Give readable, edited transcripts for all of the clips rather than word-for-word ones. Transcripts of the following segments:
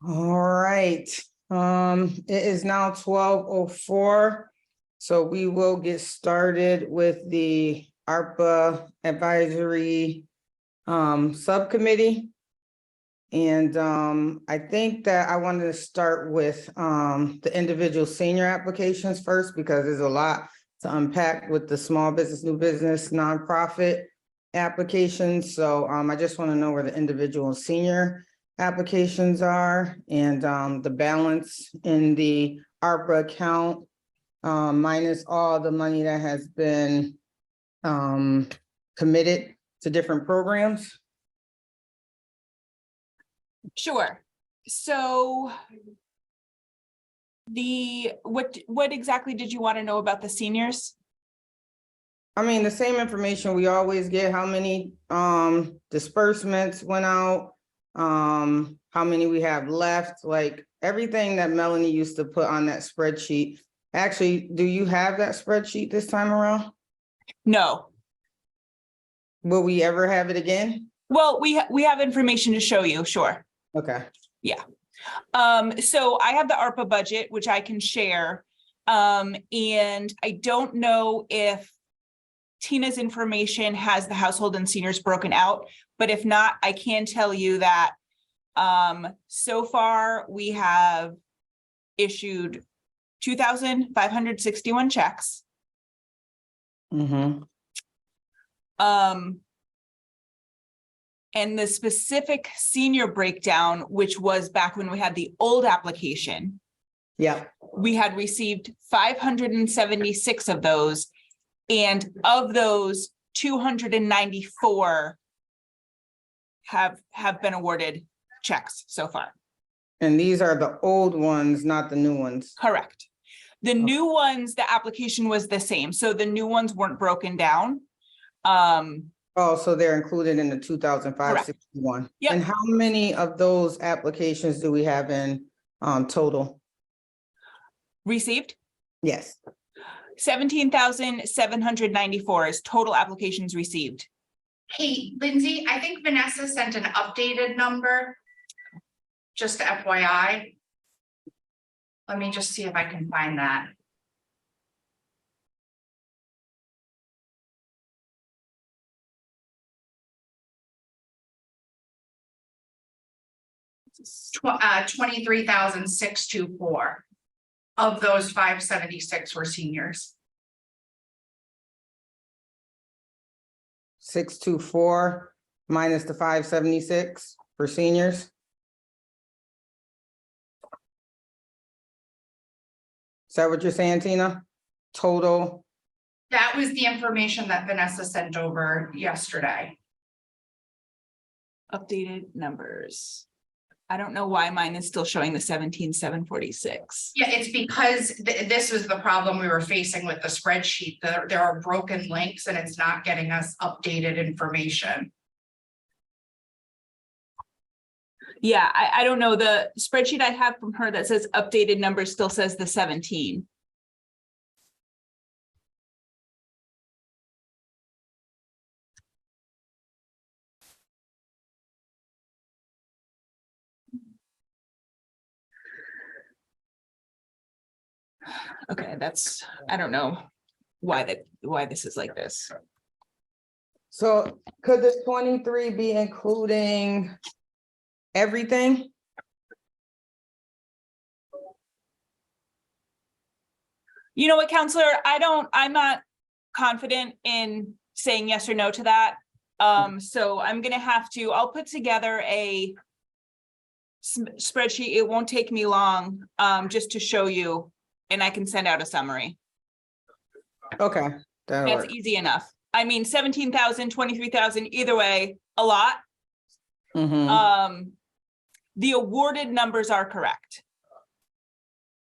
All right, it is now 12:04. So we will get started with the ARPA advisory subcommittee. And I think that I wanted to start with the individual senior applications first, because there's a lot to unpack with the small business, new business, nonprofit applications. So I just want to know where the individual senior applications are and the balance in the ARPA account minus all the money that has been committed to different programs. Sure. So what exactly did you want to know about the seniors? I mean, the same information we always get, how many disbursements went out, how many we have left, like everything that Melanie used to put on that spreadsheet. Actually, do you have that spreadsheet this time around? No. Will we ever have it again? Well, we have information to show you, sure. Okay. Yeah. So I have the ARPA budget, which I can share. And I don't know if Tina's information has the household and seniors broken out, but if not, I can tell you that so far we have issued 2,561 checks. Mm-hmm. And the specific senior breakdown, which was back when we had the old application. Yeah. We had received 576 of those. And of those, 294 have been awarded checks so far. And these are the old ones, not the new ones. Correct. The new ones, the application was the same. So the new ones weren't broken down. Oh, so they're included in the 2,561. Yep. And how many of those applications do we have in total? Received? Yes. 17,794 is total applications received. Hey, Lindsay, I think Vanessa sent an updated number. Just FYI. Let me just see if I can find that. Uh, 23,624 of those 576 were seniors. 624 minus the 576 for seniors. Is that what you're saying, Tina? Total? That was the information that Vanessa sent over yesterday. Updated numbers. I don't know why mine is still showing the 17,746. Yeah, it's because this was the problem we were facing with the spreadsheet. There are broken links and it's not getting us updated information. Yeah, I don't know. The spreadsheet I have from her that says updated numbers still says the 17. Okay, I don't know why this is like this. So could the 23 be including everything? You know what, Counselor, I'm not confident in saying yes or no to that. So I'm gonna I'll put together a spreadsheet. It won't take me long, just to show you, and I can send out a summary. Okay. That's easy enough. I mean, 17,000, 23,000, either way, a lot. Mm-hmm. The awarded numbers are correct.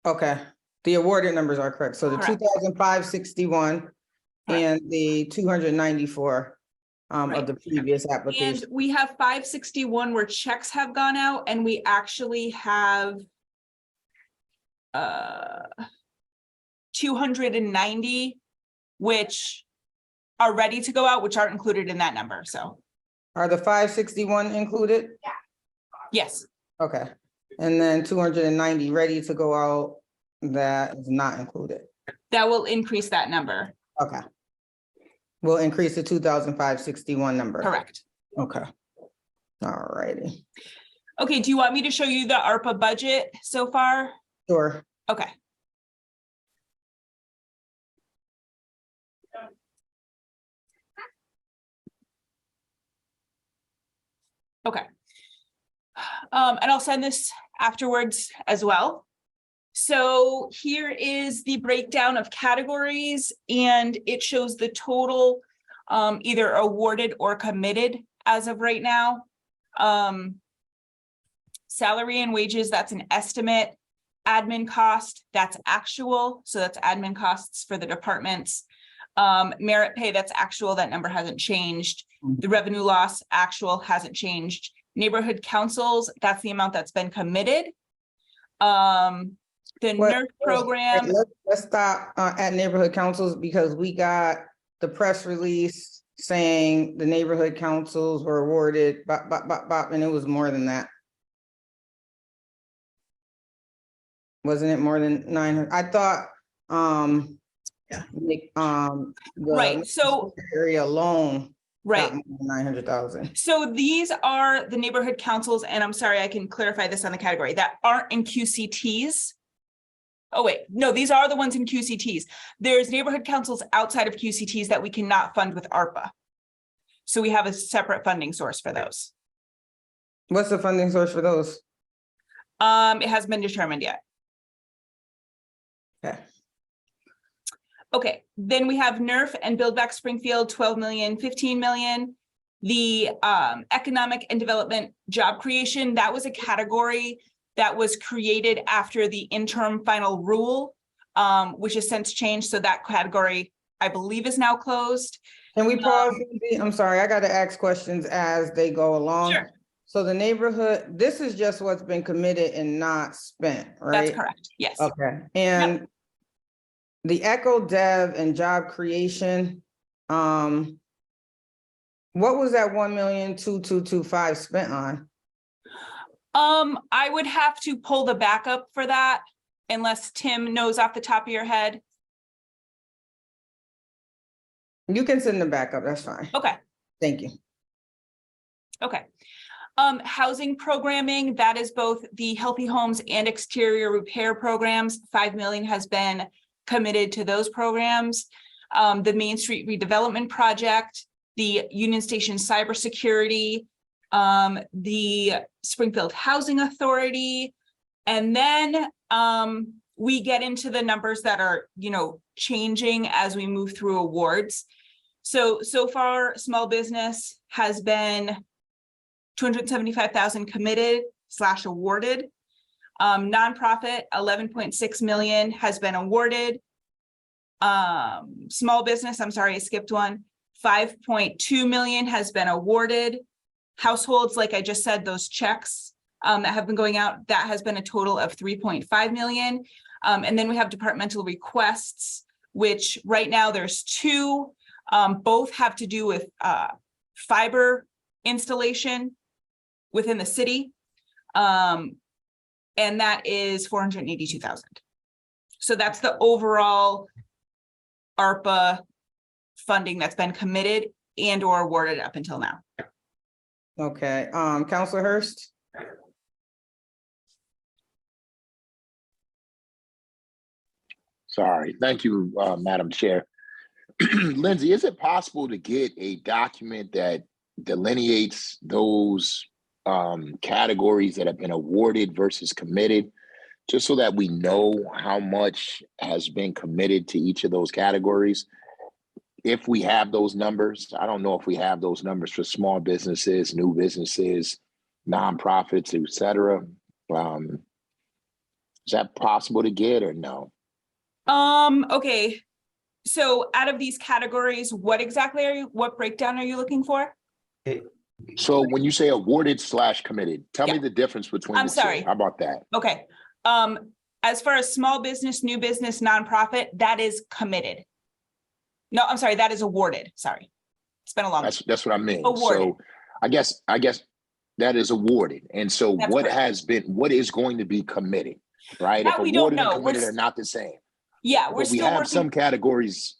Okay. The awarded numbers are correct. So the Correct. 2,561 and the 294 Right. of the previous application. And we have 561 where checks have gone out, and we actually have 290 which are ready to go out, which aren't included in that number. So Are the 561 included? yes. Okay. And then 290 ready to go out, that is not included. That will increase that number. Okay. We'll increase the 2,561 number. Correct. Okay. All righty. Okay, do you want me to show you the ARPA budget so far? Sure. Okay. Okay. And I'll send this afterwards as well. So here is the breakdown of categories, and it shows the total either awarded or committed as of right now. Salary and wages, that's an estimate. Admin cost, that's actual. So that's admin costs for the departments. Merit pay, that's actual. That number hasn't changed. The revenue loss, actual, hasn't changed. Neighborhood councils, that's the amount that's been committed. The nurse program. Let's stop at neighborhood councils, because we got the press release saying the neighborhood councils were awarded, and it was more than that. Wasn't it more than 900? I thought, Right, so area alone. right. 900,000. So these are the neighborhood councils, and I'm sorry, I can clarify this on the category that aren't in QCTs. Oh, wait, no, these are the ones in QCTs. There's neighborhood councils outside of QCTs that we cannot fund with ARPA. So we have a separate funding source for those. What's the funding source for those? It hasn't been determined yet. Okay. Okay, then we have NERF and Build Back Springfield, 12 million, 15 million. The economic and development job creation, that was a category that was created after the interim final rule, which has since changed. So that category, I believe, is now closed. Can we pause? I'm sorry, I got to ask questions as they go along. Sure. So the neighborhood, this is just what's been committed and not spent, right? That's correct, yes. Okay, and the Echo Dev and job creation, what was that 1,222,500 spent on? I would have to pull the backup for that, unless Tim knows off the top of your head. You can send the backup, that's fine. Okay, Thank you. okay. Housing programming, that is both the healthy homes and exterior repair programs. 5 million has been committed to those programs. The Main Street redevelopment project, the Union Station cybersecurity, the Springfield Housing Authority, and then we get into the numbers that are, changing as we move through awards. So far, small business has been 275,000 committed / awarded. Nonprofit, 11.6 million has been awarded. Small business, I'm sorry, I skipped one. 5.2 million has been awarded. Households, like I just said, those checks that have been going out, that has been a total of 3.5 million. And then we have departmental requests, which right now there's 2, both have to do with fiber installation within the city. And that is 482,000. So that's the overall ARPA funding that's been committed and or awarded up until now. Okay, Councilor Hurst? Sorry, thank you, Madam Chair. Lindsay, is it possible to get a document that delineates those categories that have been awarded versus committed, just so that we know how much has been committed to each of those categories? If we have those numbers, I don't know if we have those numbers for small businesses, new businesses, nonprofits, et cetera. Is that possible to get or no? Okay. So out of these categories, what breakdown are you looking for? So when you say awarded / committed, tell me the difference between the sorry. two. How about that? Okay. As far as small business, new business, nonprofit, that is committed. No, I'm sorry, that is awarded. Sorry. It's been a long. That's what I mean. Awarded. So I guess that is awarded. And so That's what correct. what is going to be committed, right? That If we don't awarded and know. committed are not the same. Yeah, we're But we still have some working. categories.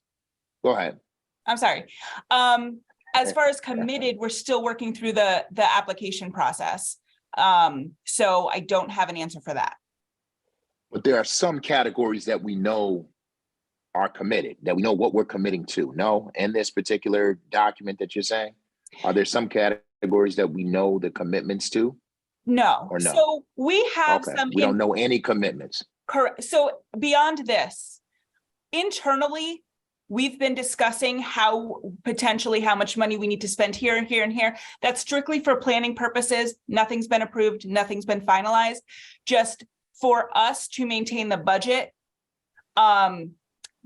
Go ahead. I'm sorry. As far as committed, we're still working through the application process. So I don't have an answer for that. But there are some categories that we know are committed, that we know what we're committing to. No, in this particular document that you're saying, are there some categories that we know the commitments to? No. Or no? So we have Okay, some we don't know any commitments. correct. So beyond this, internally, we've been discussing how potentially how much money we need to spend here and here and here. That's strictly for planning purposes. Nothing's been approved, nothing's been finalized, just for us to maintain the budget.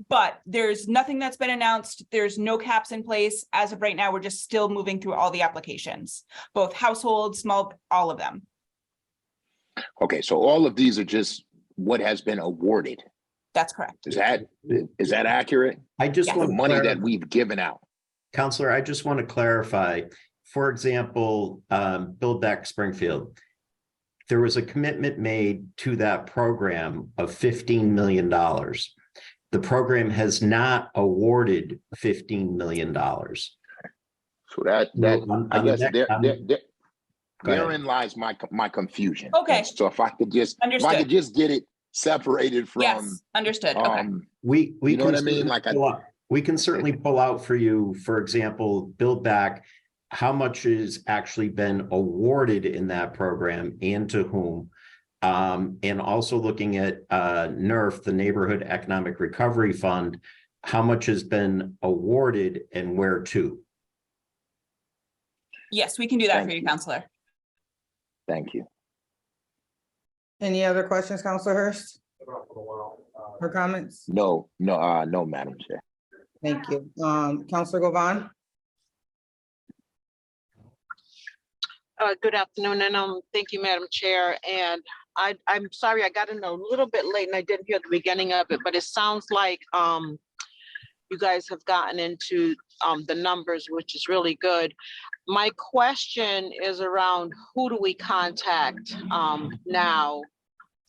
But there's nothing that's been announced. There's no caps in place. As of right now, we're just still moving through all the applications, both household, small, all of them. Okay, so all of these are just what has been awarded. That's correct. Is that accurate? I just Yes. The want money that we've given out. Counselor, I just want to clarify, for example, Build Back Springfield. There was a commitment made to that program of $15 million. The program has not awarded $15 million. So that I guess therein lies my confusion. Okay. So if I could just get it separated from Yes, understood. Okay. We you know can what I mean? Like we can certainly pull out for you, for example, Build Back, how much has actually been awarded in that program and to whom. And also looking at NERF, the Neighborhood Economic Recovery Fund, how much has been awarded and where to? Yes, we can do that Thank for you, you. Counselor. Thank you. Any other questions, Counselor Hurst? Or comments? No, Madam Chair. Thank you. Counselor Govan? Good afternoon, and thank you, Madam Chair. And I'm sorry I got in a little bit late and I didn't hear the beginning of it, but it sounds like you guys have gotten into the numbers, which is really good. My question is around who do we contact now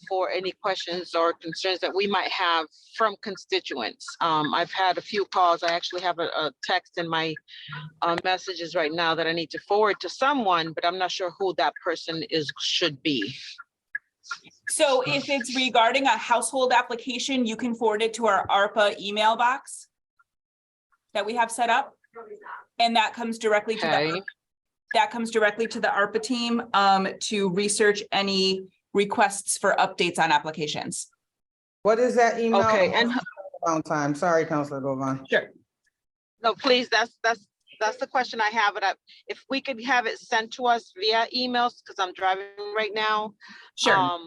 for any questions or concerns that we might have from constituents. I've had a few calls. I actually have a text in my messages right now that I need to forward to someone, but I'm not sure who that person should be. So if it's regarding a household application, you can forward it to our ARPA email box that we have set up. And that comes directly to the ARPA team to research any requests for updates on applications. What is that email? Okay, and Around time. Sorry, Counselor Govan. Sure. no, please, that's the question I have. But if we could have it sent to us via emails, because I'm driving right now. Sure.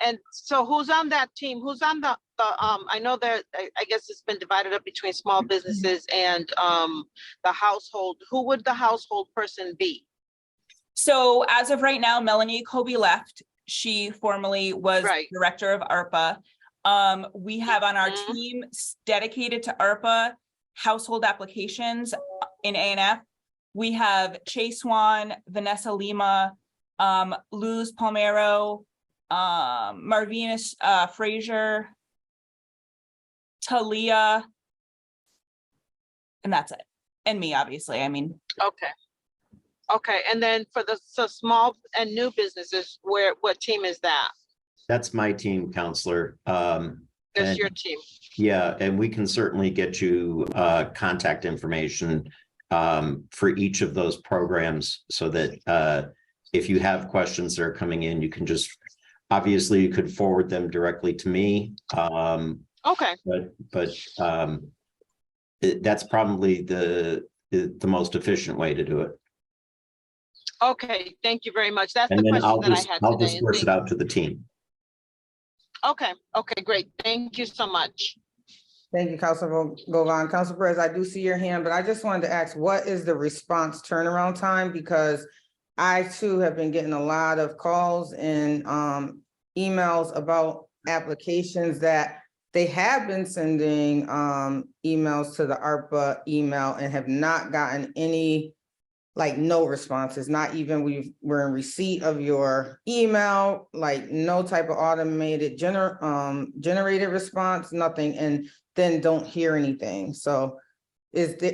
And so who's on that team? Who's on the I know that I guess it's been divided up between small businesses and the household. Who would the household person be? So as of right now, Melanie Kobe left. She formerly was director of ARPA. We have on our team dedicated to ARPA household applications in A&F. We have Chase Swan, Vanessa Lima, Luz Palmero, Marvinus Frazier, Talia, and that's it. And me, obviously. I mean, okay, and then for the small and new businesses, what team is that? That's my team, Counselor. That's your team. Yeah, and we can certainly get you contact information for each of those programs so that if you have questions that are coming in, you can just, obviously you could forward them directly to me. Okay. But that's probably the most efficient way to do it. Okay, thank you very much. That's And the then question that I had I'll today. disperse it out to the team. Okay, great. Thank you so much. Thank you, Counselor Govan. Counselor Perez, I do see your hand, but I just wanted to ask, what is the response turnaround time? Because I too have been getting a lot of calls and emails about applications that they have been sending emails to the ARPA email and have not gotten any like no responses, not even we're in receipt of your email, like no type of automated generated response, nothing, and then don't hear anything. So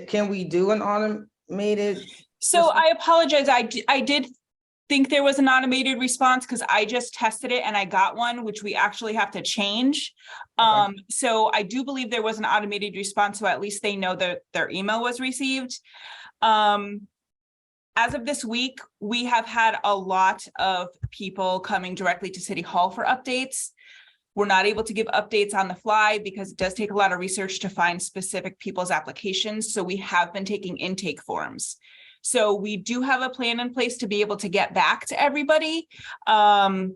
can we do an automated? So I apologize. I did think there was an automated response because I just tested it and I got one, which we actually have to change. So I do believe there was an automated response, so at least they know that their email was received. As of this week, we have had a lot of people coming directly to City Hall for updates. We're not able to give updates on the fly because it does take a lot of research to find specific people's applications. So we have been taking intake forms. So we do have a plan in place to be able to get back to everybody. We're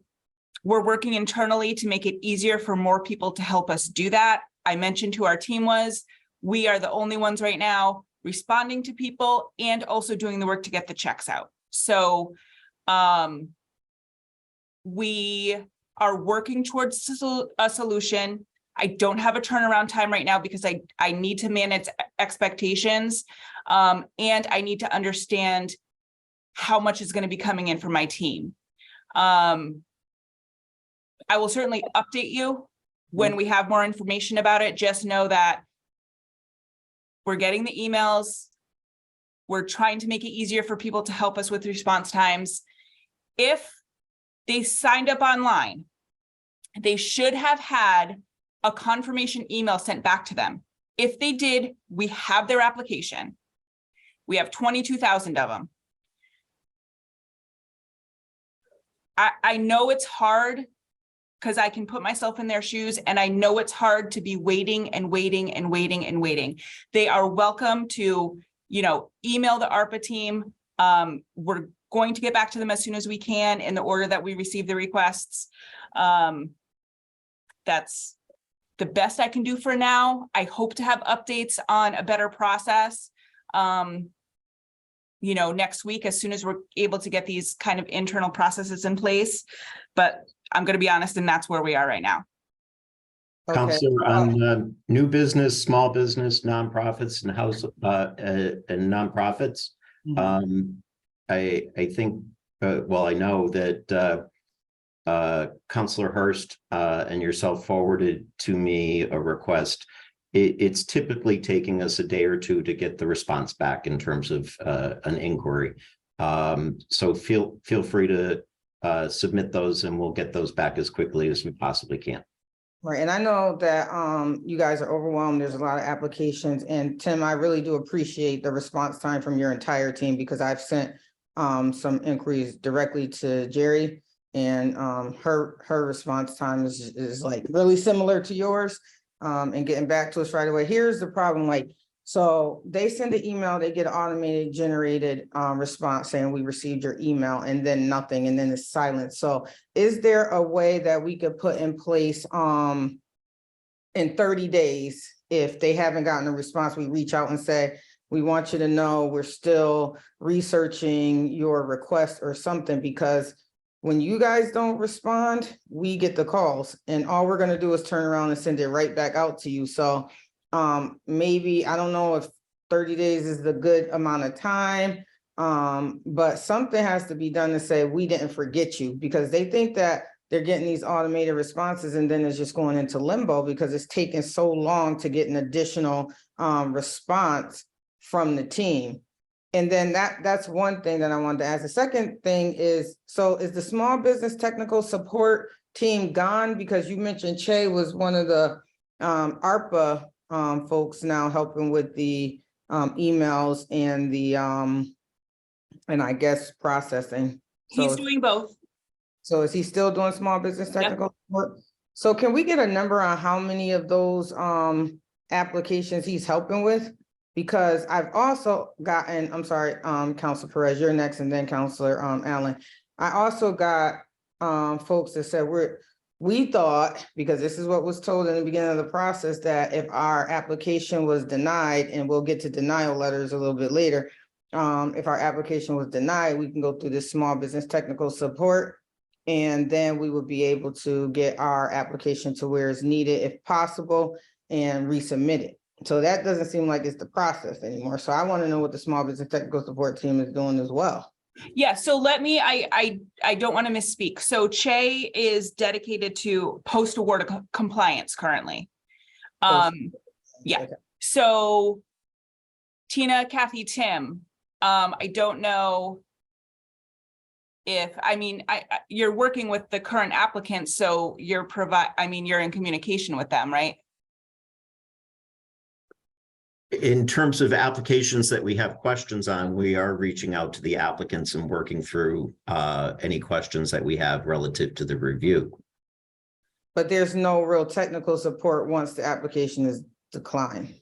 working internally to make it easier for more people to help us do that. I mentioned who our team was. We are the only ones right now responding to people and also doing the work to get the checks out. So we are working towards a solution. I don't have a turnaround time right now because I need to manage expectations, and I need to understand how much is going to be coming in from my team. I will certainly update you when we have more information about it. Just know that we're getting the emails. We're trying to make it easier for people to help us with response times. If they signed up online, they should have had a confirmation email sent back to them. If they did, we have their application. We have 22,000 of them. I know it's hard because I can put myself in their shoes, and I know it's hard to be waiting and waiting and waiting and waiting. They are welcome to, email the ARPA team. We're going to get back to them as soon as we can in the order that we receive the requests. That's the best I can do for now. I hope to have updates on a better process, next week, as soon as we're able to get these kind of internal processes in place. But I'm going to be honest, and that's where we are right now. Okay. Counselor, on new business, small business, nonprofits, and and nonprofits. I think, I know that Counselor Hurst and yourself forwarded to me a request. It's typically taking us a day or two to get the response back in terms of an inquiry. So feel free to submit those, and we'll get those back as quickly as we possibly can. Right, and I know that you guys are overwhelmed. There's a lot of applications, and Tim, I really do appreciate the response time from your entire team, because I've sent some inquiries directly to Jerry, and her response time is like really similar to yours, and getting back to us right away. Here's the problem, so they send an email, they get an automated generated response saying we received your email, and then nothing, and then it's silent. So is there a way that we could put in place in 30 days, if they haven't gotten a response, we reach out and say, we want you to know we're still researching your request or something, because when you guys don't respond, we get the calls, and all we're gonna do is turn around and send it right back out to you. So maybe, I don't know if 30 days is the good amount of time, but something has to be done to say, we didn't forget you, because they think that they're getting these automated responses, and then it's just going into limbo because it's taking so long to get an additional response from the team. And then that's one thing that I wanted to ask. The second thing is, so is the small business technical support team gone? Because you mentioned Che was one of the ARPA folks now helping with the emails and the and I guess processing. He's doing both. So is he still doing small business technical support? So can we get a number on how many of those applications he's helping with? Because I've also gotten, I'm sorry, Councilor Perez, you're next, and then Councilor Allen. I also got folks that said we thought, because this is what was told in the beginning of the process, that if our application was denied, and we'll get to denial letters a little bit later, if our application was denied, we can go through this small business technical support, and then we would be able to get our application to where it's needed if possible and resubmit it. So that doesn't seem like it's the process anymore. So I want to know what the small business technical support team is doing as well. Yeah, so let me, I don't want to misspeak. So Che is dedicated to post-award compliance currently. Yeah, Okay. so Tina, Kathy, Tim, I don't know if, I mean, you're working with the current applicants, so you're you're in communication with them, right? In terms of applications that we have questions on, we are reaching out to the applicants and working through any questions that we have relative to the review. But there's no real technical support once the application is declined.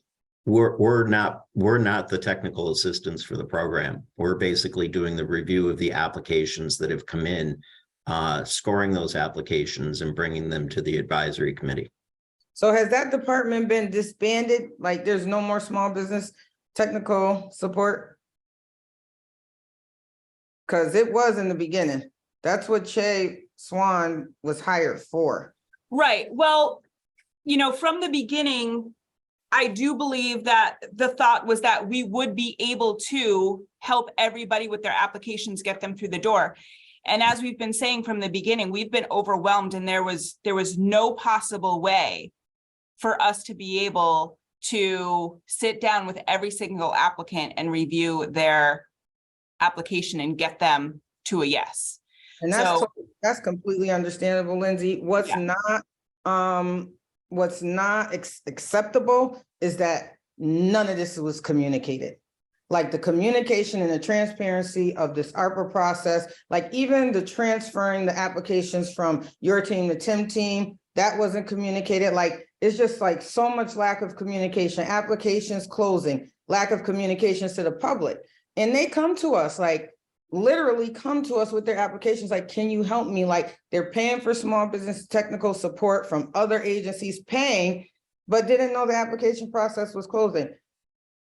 We're not the technical assistants for the program. We're basically doing the review of the applications that have come in, scoring those applications and bringing them to the advisory committee. So has that department been disbanded? Like there's no more small business technical support? Because it was in the beginning. That's what Che Swan was hired for. Right. Well, you know, from the beginning, I do believe that the thought was that we would be able to help everybody with their applications, get them through the door. And as we've been saying from the beginning, we've been overwhelmed, and there was no possible way for us to be able to sit down with every single applicant and review their application and get them to a yes. And that's completely understandable, Lindsay. What's not acceptable is that none of this was communicated. Like the communication and the transparency of this ARPA process, like even the transferring the applications from your team to Tim team, that wasn't communicated. Like, it's just like so much lack of communication, applications closing, lack of communications to the public. And they come to us, like literally come to us with their applications. Like, can you help me? Like they're paying for small business technical support from other agencies paying, but didn't know the application process was closing.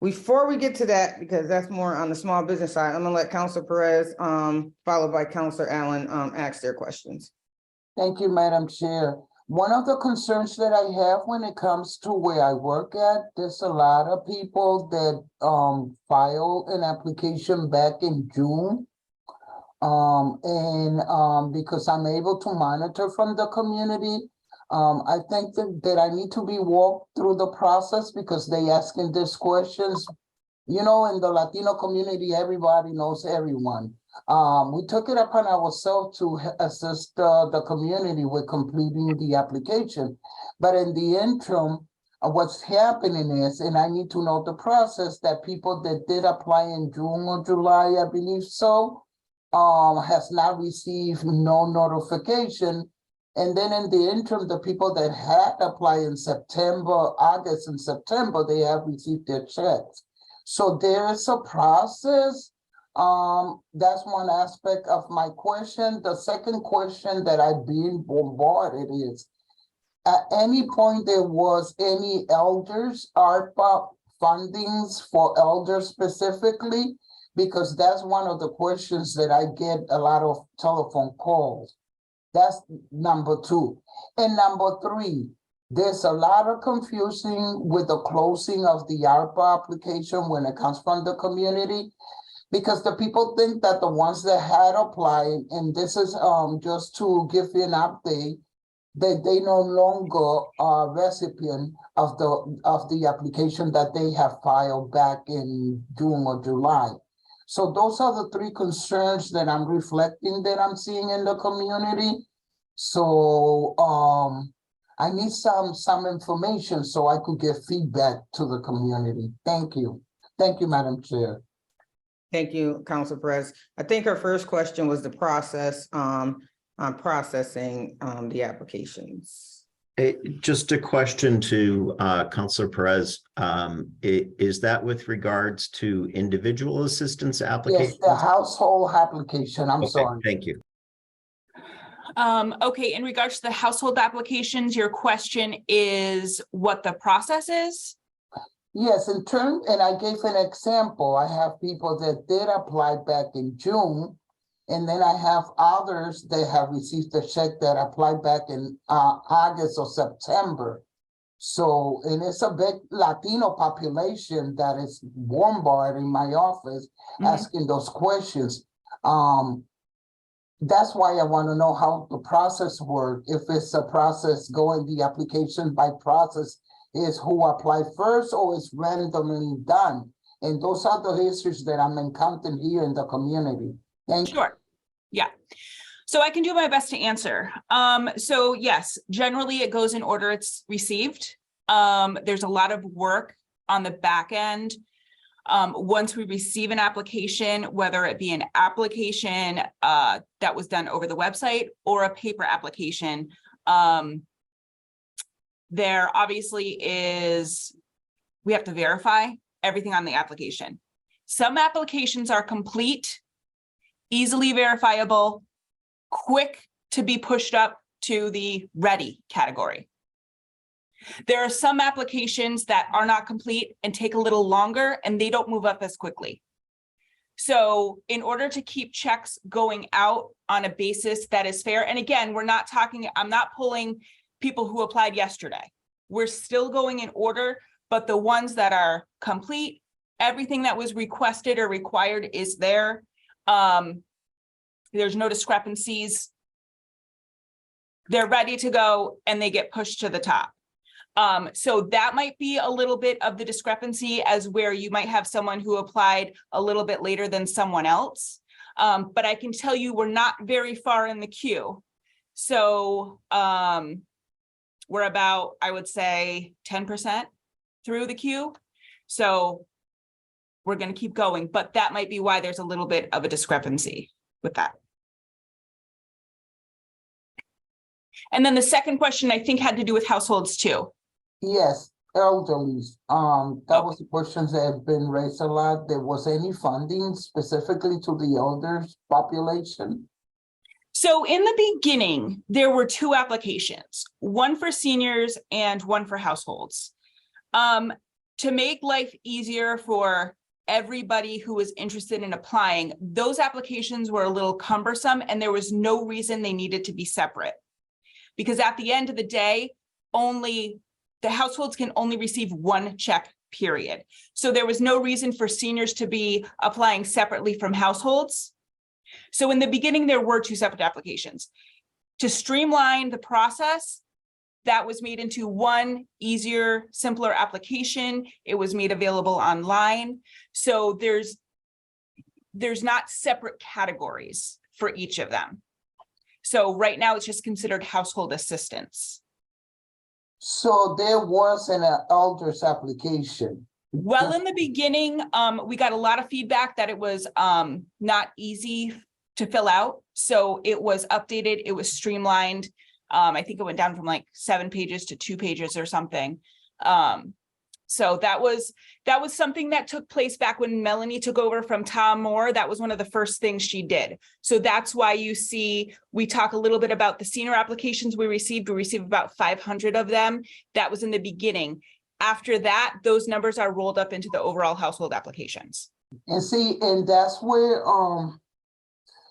Before we get to that, because that's more on the small business side, I'm gonna let Councilor Perez, followed by Councilor Allen, ask their questions. Thank you, Madam Chair. One of the concerns that I have when it comes to where I work at, there's a lot of people that file an application back in June. Because I'm able to monitor from the community, I think that I need to be walked through the process because they asking these questions. You know, in the Latino community, everybody knows everyone. We took it upon ourselves to assist the community with completing the application. But in the interim, what's happening is, and I need to know the process, that people that did apply in June or July, I believe so, has not received no notification. And then in the interim, the people that had applied in September, August and September, they have received their checks. So there's a process. That's one aspect of my question. The second question that I've been bombarded is, at any point there was any elders, ARPA fundings for elders specifically? Because that's one of the questions that I get a lot of telephone calls. That's number two. And number three, there's a lot of confusion with the closing of the ARPA application when it comes from the community, because the people think that the ones that had applied, and this is just to give you an update, that they no longer are recipient of the application that they have filed back in June or July. So those are the three concerns that I'm reflecting that I'm seeing in the community. So I need some information so I could get feedback to the community. Thank you. Thank you, Madam Chair. Thank you, Councilor Perez. I think her first question was the process on processing the applications. Just a question to Councilor Perez. Is that with regards to individual assistance applications? Yes, the household application. I'm sorry. Thank you. Okay, in regards to the household applications, your question is what the process is? Yes, in turn, and I gave an example. I have people that did apply back in June, and then I have others that have received a check that applied back in August or September. So, and it's a big Latino population that is bombarding my office, Mhm. asking those questions. That's why I want to know how the process works. If it's a process going the application by process is who applied first or is randomly done. And those are the issues that I'm encountering here in the community. Thank you. Sure. Yeah. So I can do my best to answer. So yes, generally it goes in order it's received. There's a lot of work on the back end. Once we receive an application, whether it be an application that was done over the website or a paper application, there obviously is, we have to verify everything on the application. Some applications are complete, easily verifiable, quick to be pushed up to the ready category. There are some applications that are not complete and take a little longer and they don't move up as quickly. So in order to keep checks going out on a basis that is fair, and again, we're not talking, I'm not pulling people who applied yesterday. We're still going in order, but the ones that are complete, everything that was requested or required is there. There's no discrepancies. They're ready to go and they get pushed to the top. So that might be a little bit of the discrepancy as where you might have someone who applied a little bit later than someone else. But I can tell you we're not very far in the queue. So we're about, I would say 10% through the queue. So we're going to keep going, but that might be why there's a little bit of a discrepancy with that. And then the second question I think had to do with households too. Yes, elderly. That was the questions that have been raised a lot. There was any funding specifically to the elders population? So in the beginning, there were two applications, one for seniors and one for households. To make life easier for everybody who was interested in applying, those applications were a little cumbersome and there was no reason they needed to be separate. Because at the end of the day, only the households can only receive one check, period. So there was no reason for seniors to be applying separately from households. So in the beginning, there were two separate applications. To streamline the process, that was made into one easier, simpler application. It was made available online. So there's not separate categories for each of them. So right now it's just considered household assistance. So there was an elders application. Well, in the beginning, we got a lot of feedback that it was not easy to fill out. So it was updated, it was streamlined. I think it went down from like 7 pages to 2 pages or something. So that was something that took place back when Melanie took over from Tom Moore. That was one of the first things she did. So that's why you see, we talk a little bit about the senior applications we received. We received about 500 of them. That was in the beginning. After that, those numbers are rolled up into the overall household applications. And see, and that's where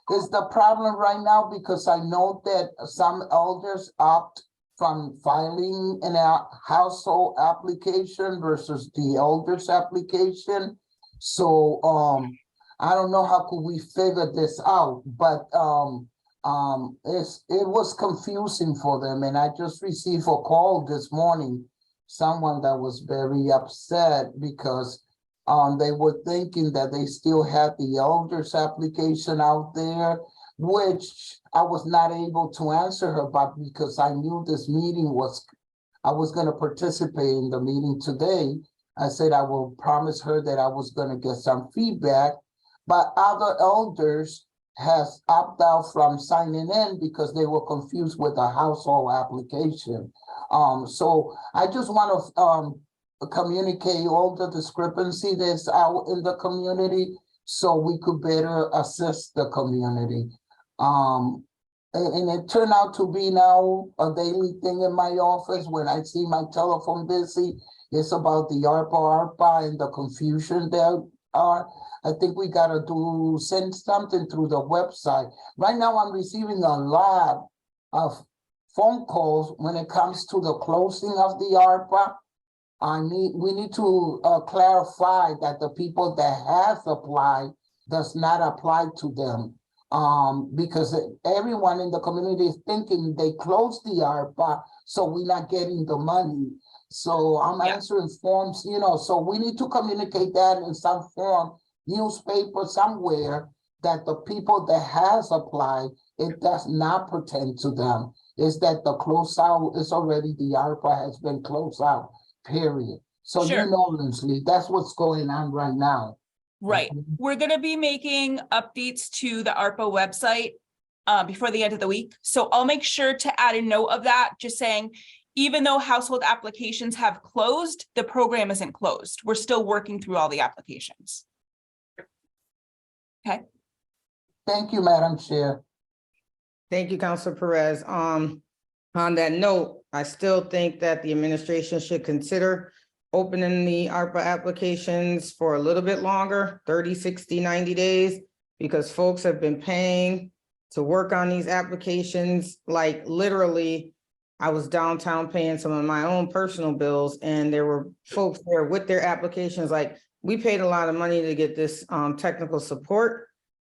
is the problem right now, because I know that some elders opt from filing in a household application versus the elders application. So I don't know how could we figure this out, but it was confusing for them. And I just received a call this morning, someone that was very upset because they were thinking that they still had the elders application out there, which I was not able to answer her about because I knew this meeting I was going to participate in the meeting today. I said I will promise her that I was going to get some feedback, but other elders has opted out from signing in because they were confused with the household application. So I just want to communicate all the discrepancy that's out in the community so we could better assist the community. And it turned out to be now a daily thing in my office. When I see my telephone busy, it's about the ARPA, and the confusion there are. I think we gotta send something through the website. Right now I'm receiving a lot of phone calls when it comes to the closing of the ARPA. We need to clarify that the people that have applied does not apply to them. Because everyone in the community is thinking they closed the ARPA, so we're not getting the money. So I'm Yeah. answering forms, so we need to communicate that in some form, newspaper somewhere, that the people that has applied, it does not pertain to them. It's that the closeout is already, the ARPA has been closed out, period. So Sure. Lindsay, that's what's going on right now. Right. Mhm. We're gonna be making updates to the ARPA website before the end of the week. So I'll make sure to add a note of that, just saying, even though household applications have closed, the program isn't closed. We're still working through all the applications. Okay. Thank you, Madam Chair. Thank you, Councilor Perez. On that note, I still think that the administration should consider opening the ARPA applications for a little bit longer, 30, 60, 90 days, because folks have been paying to work on these applications. Like literally, I was downtown paying some of my own personal bills, and there were folks there with their applications. Like, we paid a lot of money to get this technical support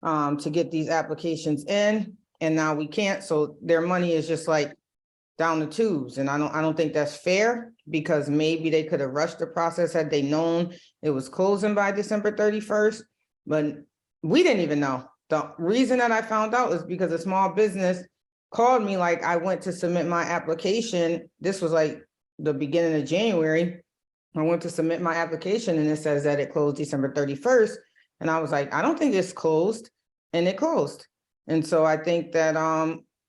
to get these applications in, and now we can't. So their money is just like down the tubes, and I don't think that's fair, because maybe they could have rushed the process had they known it was closing by December 31st, but we didn't even know. The reason that I found out is because a small business called me, like I went to submit my application. This was like the beginning of January. I went to submit my application and it says that it closed December 31st. And I was like, I don't think it's closed, and it closed. And so I think that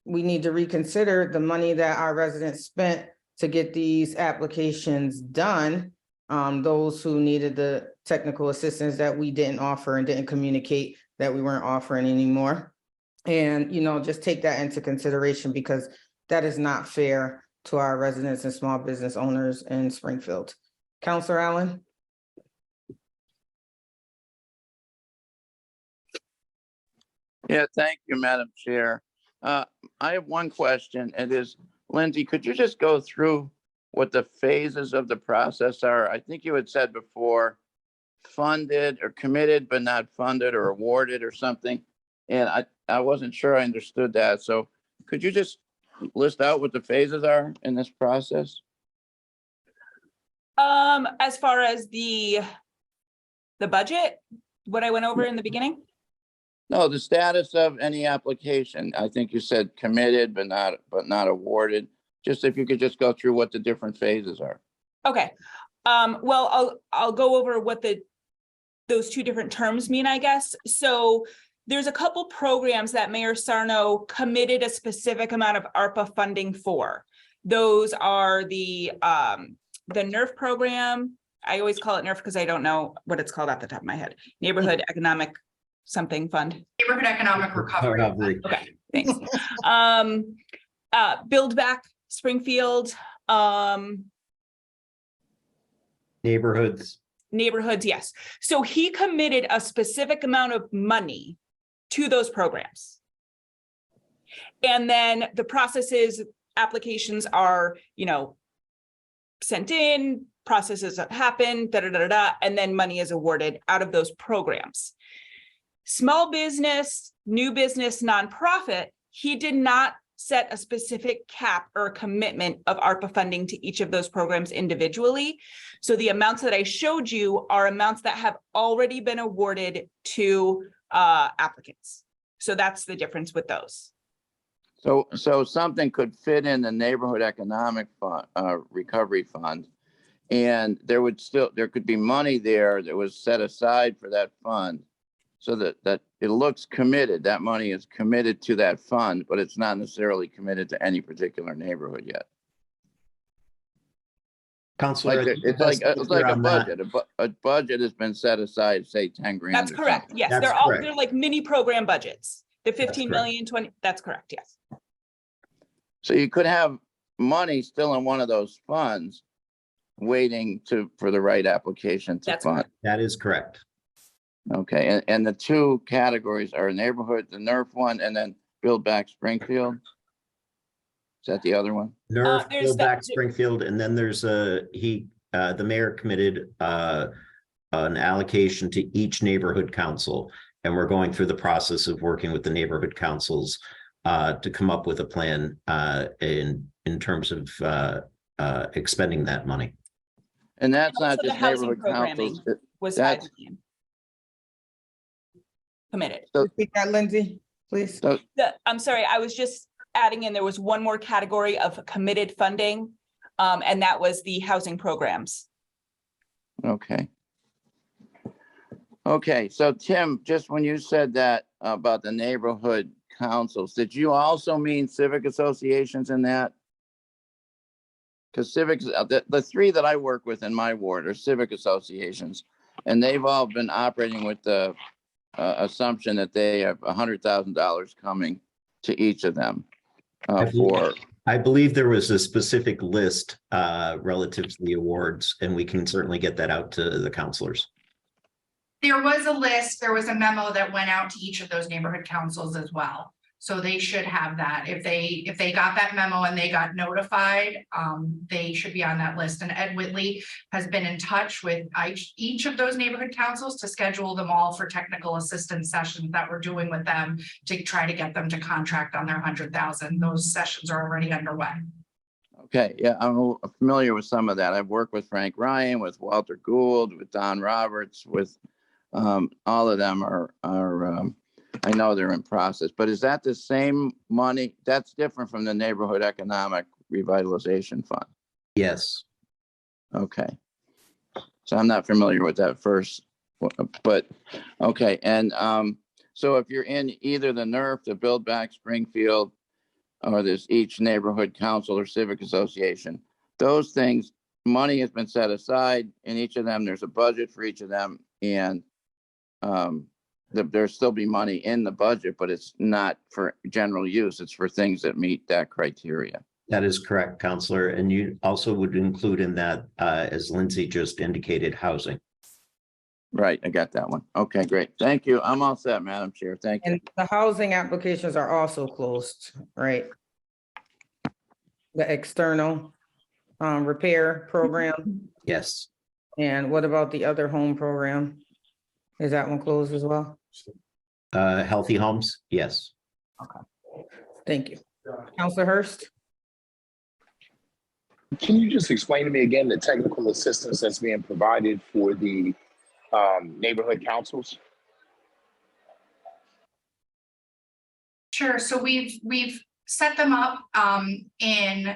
we need to reconsider the money that our residents spent to get these applications done. Those who needed the technical assistance that we didn't offer and didn't communicate that we weren't offering anymore. And, just take that into consideration, because that is not fair to our residents and small business owners in Springfield. Councilor Allen? Yeah, thank you, Madam Chair. I have one question. It is, Lindsay, could you just go through what the phases of the process are? I think you had said before, funded or committed, but not funded, or awarded or something. And I wasn't sure I understood that. So could you just list out what the phases are in this process? As far as the budget, what I went over in the beginning? No, the status of any application. I think you said committed, but not awarded. Just if you could just go through what the different phases are. Okay. Well, I'll go over what those two different terms mean, I guess. So there's a couple programs that Mayor Sarno committed a specific amount of ARPA funding for. Those are the NERF program. I always call it NERF because I don't know what it's called off the top of my head. Neighborhood Economic something fund. Neighborhood Economic Recovery. Okay, thanks. Build Back Springfield. Neighborhoods. Neighborhoods, yes. So he committed a specific amount of money to those programs. And then the process is applications are, sent in, processes that happen, and then money is awarded out of those programs. Small business, new business, nonprofit, he did not set a specific cap or commitment of ARPA funding to each of those programs individually. So the amounts that I showed you are amounts that have already been awarded to applicants. So that's the difference with those. So something could fit in the Neighborhood Economic Fund, Recovery Fund, and there could be money there that was set aside for that fund, so that it looks committed. That money is committed to that fund, but it's not necessarily committed to any particular neighborhood yet. Councilor, It's like a budget. A budget has been set aside, say 10 grand. That's correct. Yes, That's correct. they're like mini program budgets. The That's 15 correct. million, 20, that's correct, yes. So you could have money still in one of those funds waiting for the right application to That's fund. correct. That is correct. Okay, and the two categories are neighborhood, the NERF one, and then Build Back Springfield. Is that the other one? Nerf, there's Build Back Springfield, and then there's the mayor committed an allocation to each neighborhood council. And we're going through the process of working with the neighborhood councils to come up with a plan in terms of expending that money. And that's Also not the just housing neighborhood programming councils. was That's- 5 million. Committed. Repeat that, Lindsay, please. I'm sorry, I was just adding in, there was one more category of committed funding, and that was the housing programs. Okay. Okay, so Tim, just when you said that about the neighborhood councils, did you also mean civic associations in that? Because civics, the three that I work with in my ward are civic associations, and they've all been operating with the assumption that they have $100,000 coming to each of them I believe there was a specific list relative to the awards, and we can certainly get that out to the counselors. There was a list, there was a memo that went out to each of those neighborhood councils as well. So they should have that. If they got that memo and they got notified, they should be on that list. And Ed Whitley has been in touch with each of those neighborhood councils to schedule them all for technical assistance sessions that we're doing with them to try to get them to contract on their 100,000. Those sessions are already underway. Okay, yeah, I'm familiar with some of that. I've worked with Frank Ryan, with Walter Gould, with Don Roberts, with all of them are I know they're in process, but is that the same money? That's different from the Neighborhood Economic Revitalization Fund. Yes. Okay. So I'm not familiar with that first, but okay. And so if you're in either the NERF, the Build Back Springfield, or there's each neighborhood council or civic association, those things, money has been set aside in each of them. There's a budget for each of them, and there'll still be money in the budget, but it's not for general use. It's for things that meet that criteria. That is correct, Counselor. And you also would include in that, as Lindsay just indicated, housing. Right, I got that one. Okay, great. Thank you. I'm all set, Madam Chair. Thank you. And the housing applications are also closed, right? The external repair program. Yes. And what about the other home program? Is that one closed as well? Healthy homes, yes. Thank you. Counselor Hurst? Can you just explain to me again the technical assistance that's being provided for the neighborhood councils? Sure. So we've set them up in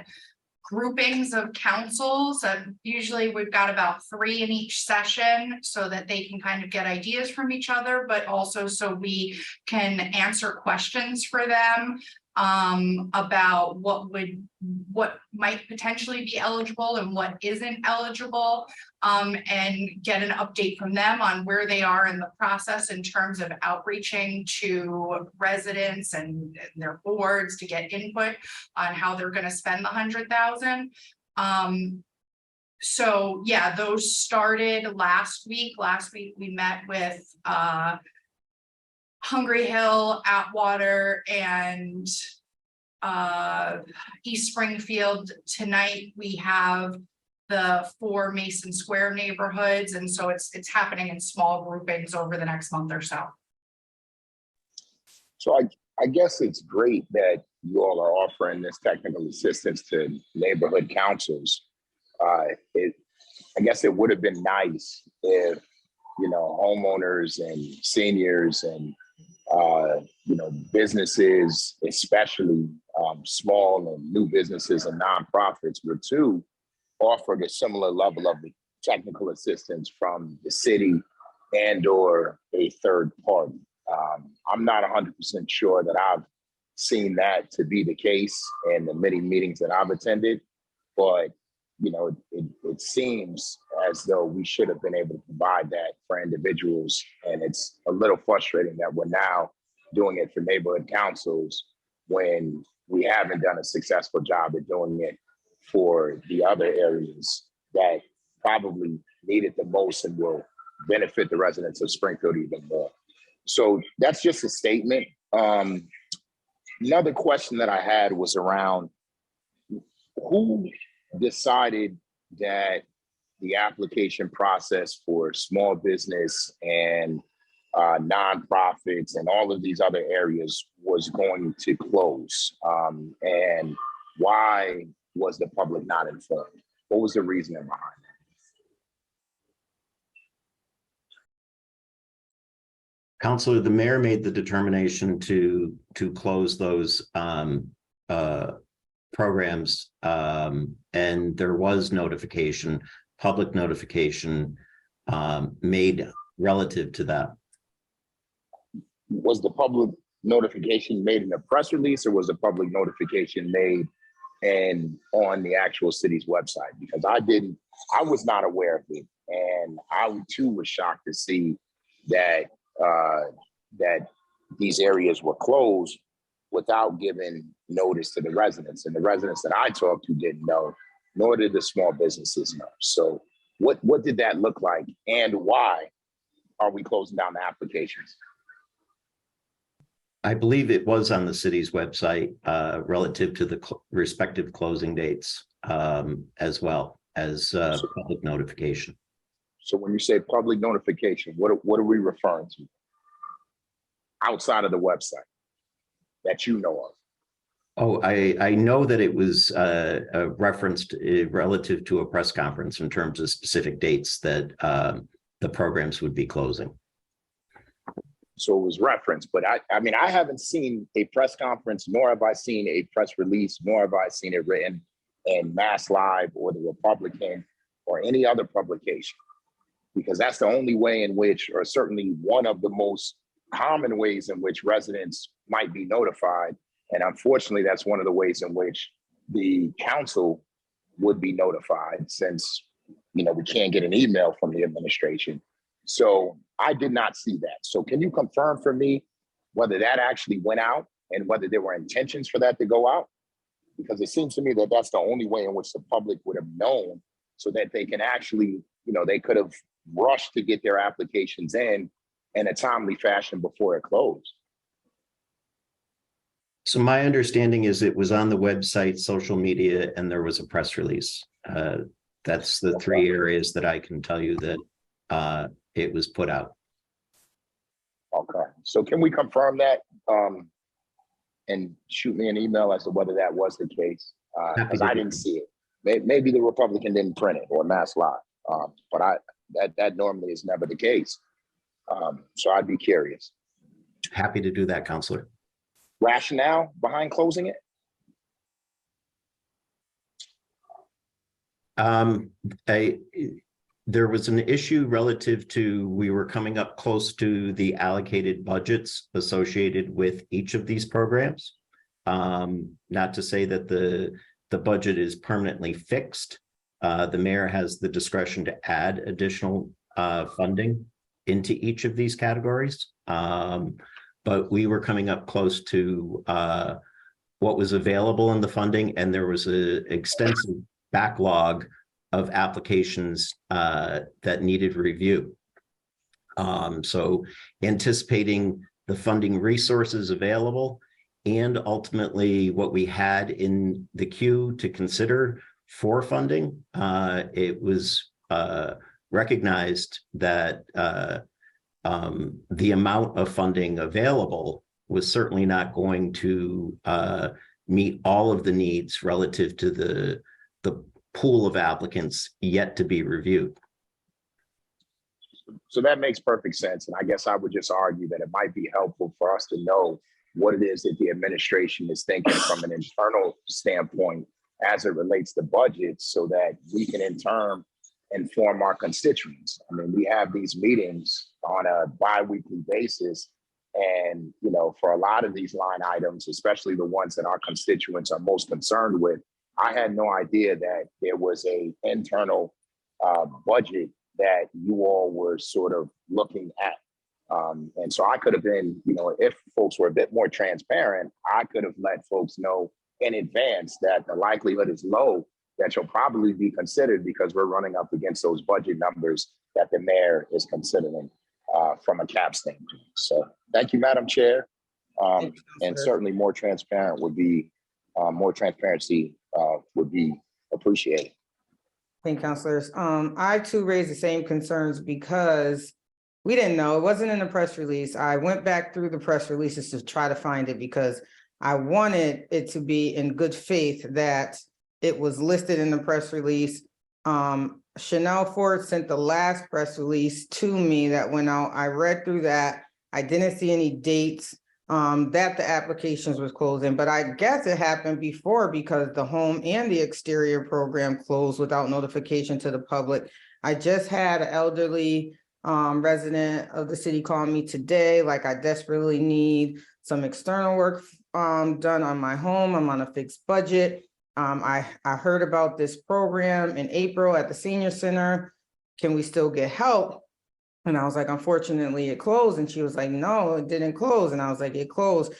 groupings of councils. Usually we've got about 3 in each session so that they can kind of get ideas from each other, but also so we can answer questions for them about what might potentially be eligible and what isn't eligible, and get an update from them on where they are in the process in terms of outreaching to residents and their boards to get input on how they're going to spend the 100,000. So yeah, those started last week. Last week we met with Hungry Hill, Atwater, and East Springfield. Tonight we have the 4 Mason Square neighborhoods, and so it's happening in small groupings over the next month or so. So I guess it's great that you all are offering this technical assistance to neighborhood councils. I guess it would have been nice if, homeowners and seniors and, businesses, especially small and new businesses and nonprofits, were too offered a similar level of technical assistance from the city and or a third party. I'm not 100% sure that I've seen that to be the case in the many meetings that I've attended, but it seems as though we should have been able to provide that for individuals, and it's a little frustrating that we're now doing it for neighborhood councils when we haven't done a successful job at doing it for the other areas that probably need it the most and will benefit the residents of Springfield even more. So that's just a statement. Another question that I had was around who decided that the application process for small business and nonprofits and all of these other areas was going to close? And why was the public not informed? What was the reasoning behind that? Counselor, the mayor made the determination to close those programs, and there was notification, public notification made relative to that. Was the public notification made in a press release, or was the public notification made and on the actual city's website? Because I was not aware of it, and I too was shocked to see that that these areas were closed without giving notice to the residents. And the residents that I talked to didn't know, nor did the small businesses know. So what did that look like, and why are we closing down the applications? I believe it was on the city's website relative to the respective closing dates, as well as public notification. So when you say public notification, what are we referring to outside of the website that you know of? Oh, I know that it was referenced relative to a press conference in terms of specific dates that the programs would be closing. So it was referenced, but I mean, I haven't seen a press conference, nor have I seen a press release, nor have I seen it written in Mass Live or the Republican or any other publication, because that's the only way in which, or certainly one of the most common ways in which residents might be notified. And unfortunately, that's one of the ways in which the council would be notified, since, you know, we can't get an email from the administration. So I did not see that. So can you confirm for me whether that actually went out and whether there were intentions for that to go out? Because it seems to me that that's the only way in which the public would have known, so that they can actually, you know, they could have rushed to get their applications in a timely fashion before it closed. So my understanding is it was on the website, social media, and there was a press release. That's the three areas that I can tell you that it was put out. Okay, so can we confirm that and shoot me an email as to whether that was the case? Because I didn't see it. Maybe the Republican didn't print it, or Mass Live, but that normally is never the case. So I'd be curious. Happy to do that, Counselor. Rationale behind closing it? There was an issue relative to, we were coming up close to the allocated budgets associated with each of these programs. Not to say that the budget is permanently fixed. The mayor has the discretion to add additional funding into each of these categories. But we were coming up close to what was available in the funding, and there was an extensive backlog of applications that needed review. So anticipating the funding resources available, and ultimately what we had in the queue to consider for funding, it was recognized that the amount of funding available was certainly not going to meet all of the needs relative to the pool of applicants yet to be reviewed. So that makes perfect sense. And I guess I would just argue that it might be helpful for us to know what it is that the administration is thinking from an internal standpoint as it relates to budgets, so that we can in turn inform our constituents. I mean, we have these meetings on a bi-weekly basis. And, you know, for a lot of these line items, especially the ones that our constituents are most concerned with, I had no idea that there was a internal budget that you all were sort of looking at. And so I could have been, you know, if folks were a bit more transparent, I could have let folks know in advance that the likelihood is low that you'll probably be considered, because we're running up against those budget numbers that the mayor is considering from a cap standpoint. So thank you, Madam Chair. And certainly more transparent would be more transparency would be appreciated. Thank you, counselors. I too raised the same concerns because we didn't know, it wasn't in the press release. I went back through the press releases to try to find it because I wanted it to be in good faith that it was listed in the press release. Chanel Ford sent the last press release to me that went out. I read through that. I didn't see any dates that the applications was closing, but I guess it happened before because the home and the exterior program closed without notification to the public. I just had an elderly resident of the city call me today, like I desperately need some external work done on my home. I'm on a fixed budget. I heard about this program in April at the senior center. Can we still get help? And I was like, unfortunately, it closed. And she was like, no, it didn't close. And I was like, it closed.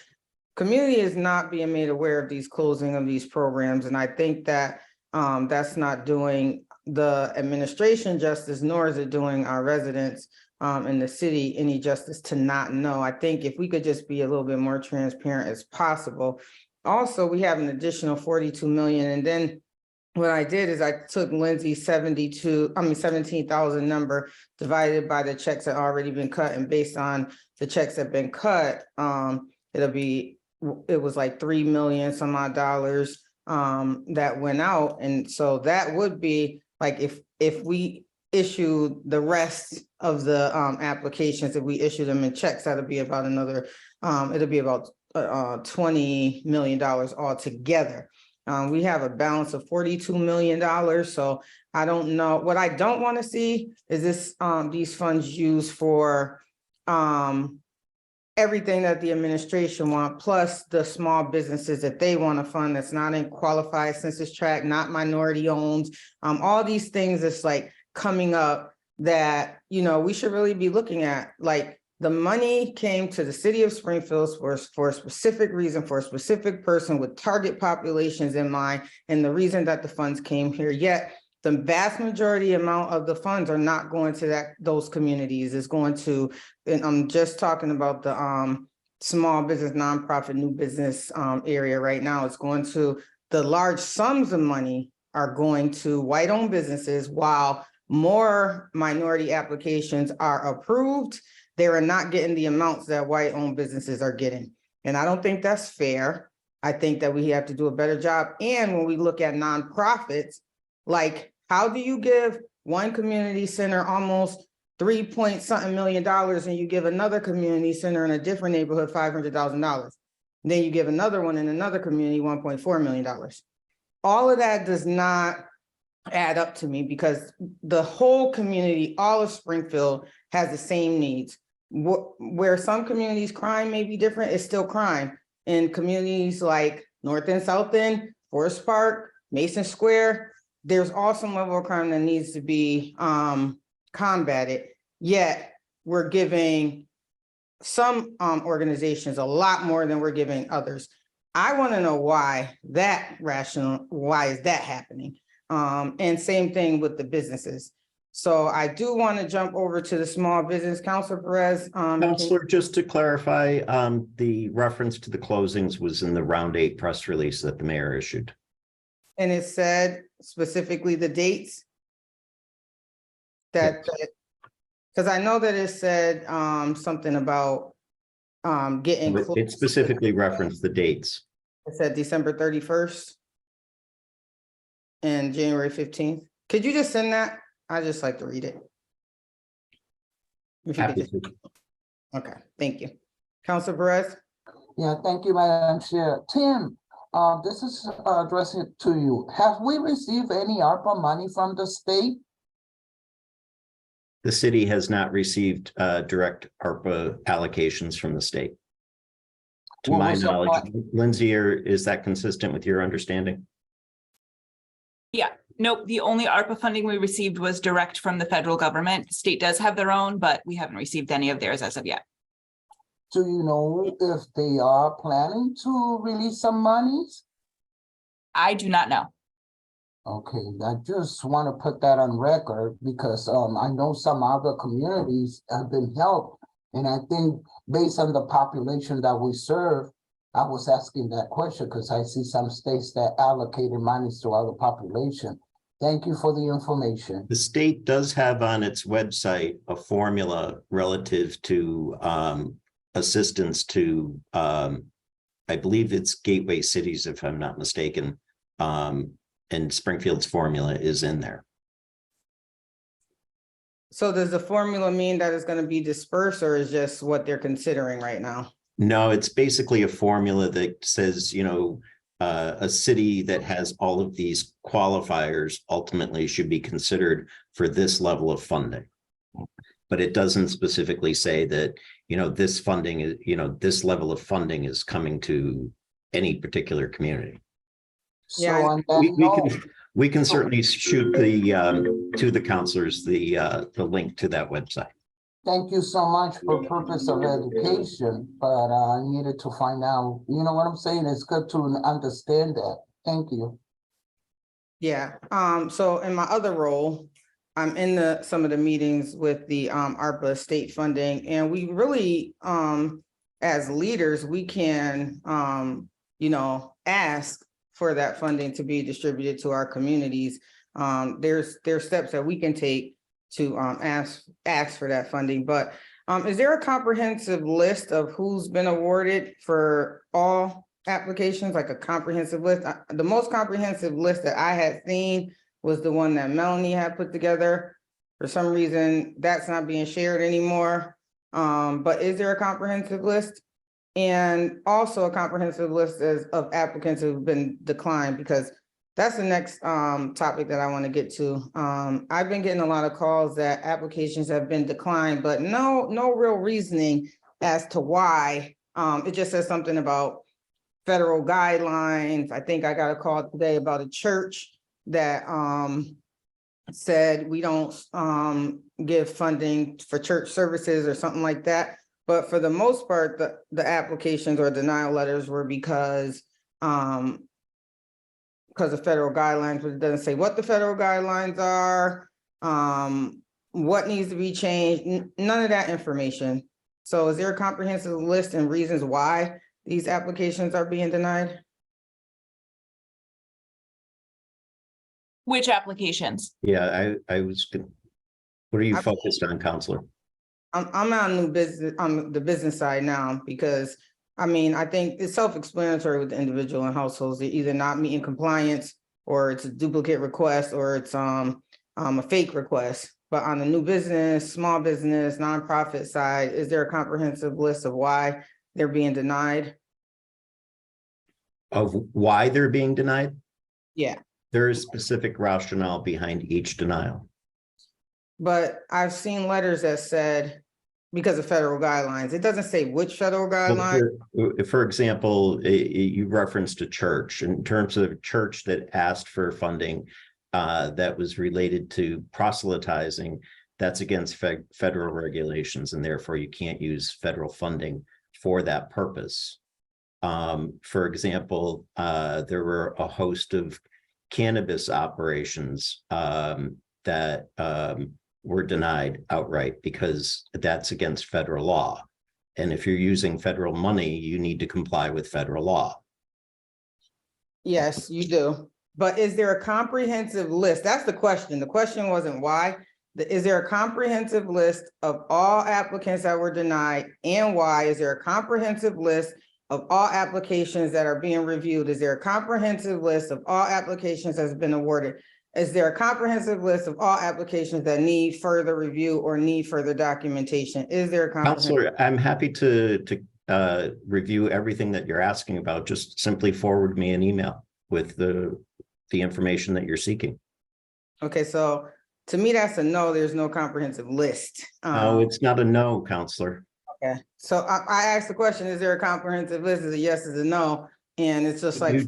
Community is not being made aware of these closing of these programs. And I think that that's not doing the administration justice, nor is it doing our residents in the city any justice to not know. I think if we could just be a little bit more transparent as possible. Also, we have an additional 42 million. And then what I did is I took Lindsay's 17,000 number divided by the checks that already been cut, and based on the checks that have been cut, it was like 3 million some odd dollars that went out. And so that would be like if we issue the rest of the applications, if we issue them in checks, that'll be about another it'll be about $20 million altogether. We have a balance of $42 million. So I don't know. What I don't want to see is this these funds used for everything that the administration want, plus the small businesses that they want to fund that's not in qualified census tract, not minority owned. All these things that's like coming up that, you know, we should really be looking at. Like, the money came to the city of Springfield for a specific reason, for a specific person with target populations in mind, and the reason that the funds came here. Yet the vast majority amount of the funds are not going to those communities. It's going to, and I'm just talking about the small business, nonprofit, new business area right now. It's going to, the large sums of money are going to white-owned businesses, while more minority applications are approved. They are not getting the amounts that white-owned businesses are getting. And I don't think that's fair. I think that we have to do a better job. And when we look at nonprofits, like, how do you give one community center almost $3 million and you give another community center in a different neighborhood $500,000? Then you give another one in another community $1.4 million. All of that does not add up to me, because the whole community, all of Springfield, has the same needs. Where some communities crime may be different, it's still crime. In communities like North End, South End, Forest Park, Mason Square, there's also some level of crime that needs to be combated. Yet we're giving some organizations a lot more than we're giving others. I want to know why is that happening? And same thing with the businesses. So I do want to jump over to the small business. Councilor Perez. Councilor, just to clarify, the reference to the closings was in the round 8 press release that the mayor issued. And it said specifically the dates that, because I know that it said something about getting. It specifically referenced the dates. It said December 31st and January 15th. Could you just send that? I just like to read it. If you could just... Okay, thank you. Councilor Perez. Yeah, thank you, Madam Chair. Tim, this is addressing to you. Have we received any ARPA money from the state? The city has not received direct ARPA allocations from the state. To my knowledge, Lindsay, is that consistent with your understanding? Yeah, nope. The only ARPA funding we received was direct from the federal government. State does have their own, but we haven't received any of theirs as of yet. Do you know if they are planning to release some monies? I do not know. Okay, I just want to put that on record, because I know some other communities have been helped. And I think based on the population that we serve, I was asking that question because I see some states that allocated monies to other population. Thank you for the information. The state does have on its website a formula relative to assistance to, I believe it's gateway cities, if I'm not mistaken. And Springfield's formula is in there. So does the formula mean that it's going to be dispersed, or is just what they're considering right now? No, it's basically a formula that says, you know, a city that has all of these qualifiers ultimately should be considered for this level of funding. But it doesn't specifically say that, you know, this funding is, you know, this level of funding is coming to any particular community. So Yeah, on that We can certainly shoot the to the counselors the link to that website. thank you so much for purpose of education, but I needed to find out, you know what I'm saying? It's good to understand that. Thank you. Yeah, so in my other role, I'm in some of the meetings with the ARPA state funding, and we really, as leaders, we can, you know, ask for that funding to be distributed to our communities. There's steps that we can take to ask for that funding, but is there a comprehensive list of who's been awarded for all applications, like a comprehensive list? The most comprehensive list that I had seen was the one that Melanie had put together. For some reason, that's not being shared anymore. But is there a comprehensive list? And also a comprehensive list of applicants who've been declined, because that's the next topic that I want to get to. I've been getting a lot of calls that applications have been declined, but no real reasoning as to why. It just says something about federal guidelines. I think I got a call today about a church that said we don't give funding for church services or something like that. But for the most part, the applications or denial letters were because of federal guidelines, but it doesn't say what the federal guidelines are, what needs to be changed, none of that information. So is there a comprehensive list and reasons why these applications are being denied? Which applications? Yeah, I was good. What are you focused on, Counselor? I'm on new business, on the business side now, because I mean, I think it's self-explanatory with the individual and households. They're either not meeting compliance, or it's a duplicate request, or it's a fake request. But on the new business, small business, nonprofit side, is there a comprehensive list of why they're being denied? Of why they're being denied? Yeah, There is specific rationale behind each denial. but I've seen letters that said because of federal guidelines. It doesn't say which federal guideline. For example, you referenced a church. In terms of a church that asked for funding that was related to proselytizing, that's against federal regulations, and therefore you can't use federal funding for that purpose. For example, there were a host of cannabis operations that were denied outright because that's against federal law. And if you're using federal money, you need to comply with federal law. Yes, you do. But is there a comprehensive list? That's the question. The question wasn't why. Is there a comprehensive list of all applicants that were denied and why? Is there a comprehensive list of all applications that are being reviewed? Is there a comprehensive list of all applications that's been awarded? Is there a comprehensive list of all applications that need further review or need further documentation? Is there a comprehensive? Counselor, I'm happy to review everything that you're asking about. Just simply forward me an email with the information that you're seeking. Okay, so to me, that's a no. There's no comprehensive list. No, it's not a no, Counselor. Okay, so I asked the question, is there a comprehensive list? Is a yes, is a no? And it's just like You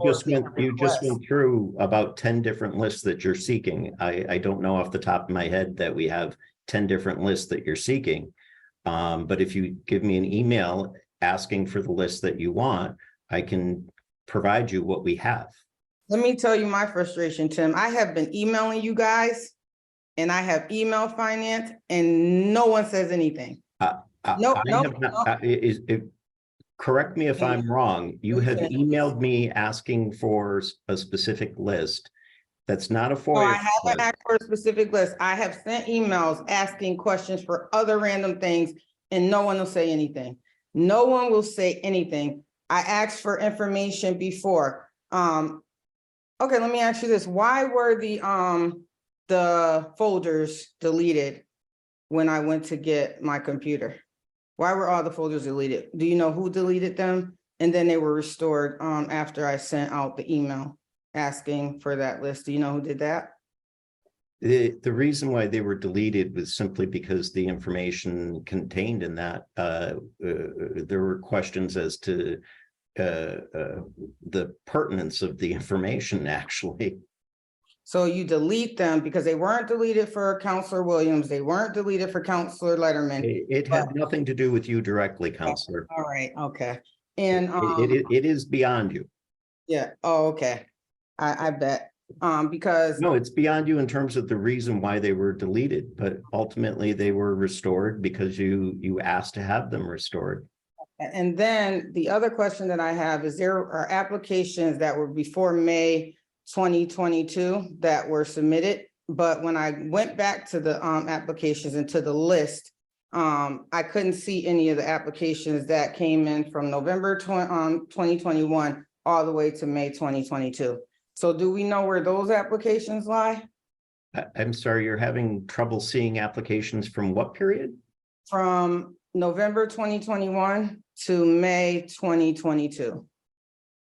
just went through about 10 different lists that you're seeking. I don't know off the top of my head that we have 10 different lists that you're seeking. But if you give me an email asking for the list that you want, I can provide you what we have. Let me tell you my frustration, Tim. I have been emailing you guys and I have emailed finance and no one says anything. No. correct me if I'm wrong, you have Okay. emailed me asking for a specific list. That's not a No, I FOIA haven't request. asked for a specific list. I have sent emails asking questions for other random things and no one will say anything. No one will say anything. I asked for information before. Okay, let me ask you this. Why were the folders deleted when I went to get my computer? Why were all the folders deleted? Do you know who deleted them? And then they were restored after I sent out the email asking for that list. Do you know who did that? The reason why they were deleted was simply because the information contained in that, there were questions as to the pertinence of the information, actually. So you delete them because they weren't deleted for Counselor Williams. They weren't deleted for Counselor Letterman. It had nothing to do with you directly, Counselor. All right, okay. And It is beyond you. yeah, oh, okay. I bet. Because No, it's beyond you in terms of the reason why they were deleted, but ultimately they were restored because you asked to have them restored. and then the other question that I have is there are applications that were before May 2022 that were submitted, but when I went back to the applications and to the list, I couldn't see any of the applications that came in from November 2021 all the way to May 2022. So do we know where those applications lie? I'm sorry, you're having trouble seeing applications from what period? From November 2021 to May 2022.